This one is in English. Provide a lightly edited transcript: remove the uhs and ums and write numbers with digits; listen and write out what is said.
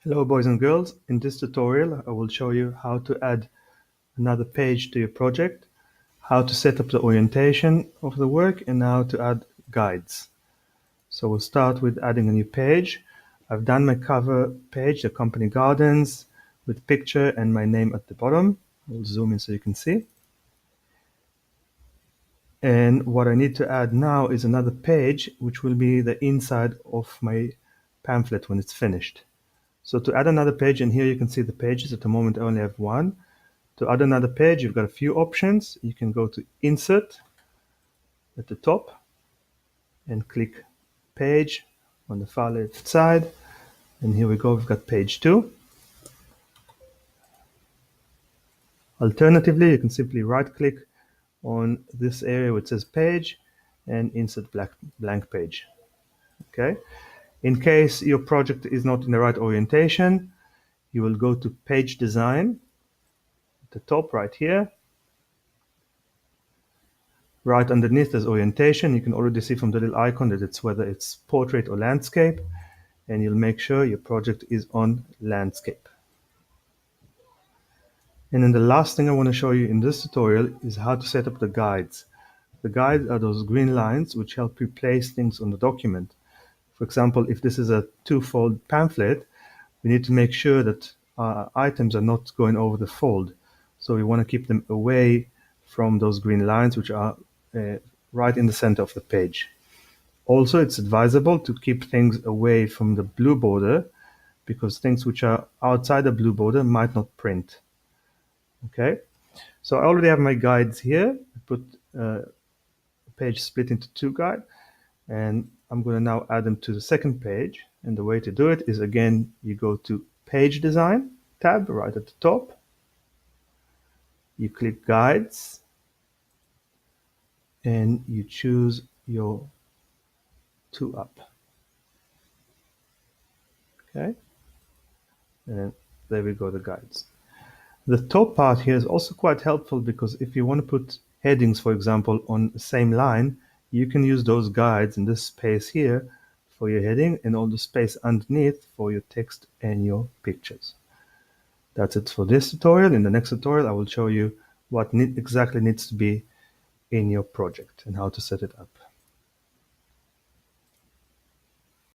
Hello boys and girls, in this tutorial I will show you how to add another page to your project, how to set up the orientation of the work, and how to add guides. So we'll start with adding a new page. I've done my cover page, the company gardens, with picture and my name at the bottom. I'll zoom in so you can see. And what I need to add now is another page, which will be the inside of my pamphlet when it's finished. So to add another page, and here you can see the pages. At the moment I only have one. To add another page, you've got a few options. You can go to Insert at the top and click Page on the far left side. And here we go, we've got page 2. Alternatively, you can simply right-click on this area where it says Page and insert blank page. Okay. In case your project is not in the right orientation, you will go to Page Design at the top right here. Right underneath there's orientation. You can already see from the little icon that it's whether it's portrait or landscape, and you'll make sure your project is on landscape. And then the last thing I want to show you in this tutorial is how to set up the guides. The guides are those green lines which help you place things on the document. For example, if this is a two-fold pamphlet, we need to make sure that our items are not going over the fold. So we want to keep them away from those green lines which are right in the center of the page. Also, it's advisable to keep things away from the blue border because things which are outside the blue border might not print. Okay, so I already have my guides here. I put a page split into two guides, and I'm going to now add them to the second page. And the way to do it is, again, you go to Page Design tab right at the top. You click Guides, and you choose your two up. Okay, and there we go, the guides. The top part here is also quite helpful because if you want to put headings, for example, on the same line, you can use those guides in this space here for your heading and all the space underneath for your text and your pictures. That's it for this tutorial. In the next tutorial, I will show you what exactly needs to be in your project and how to set it up.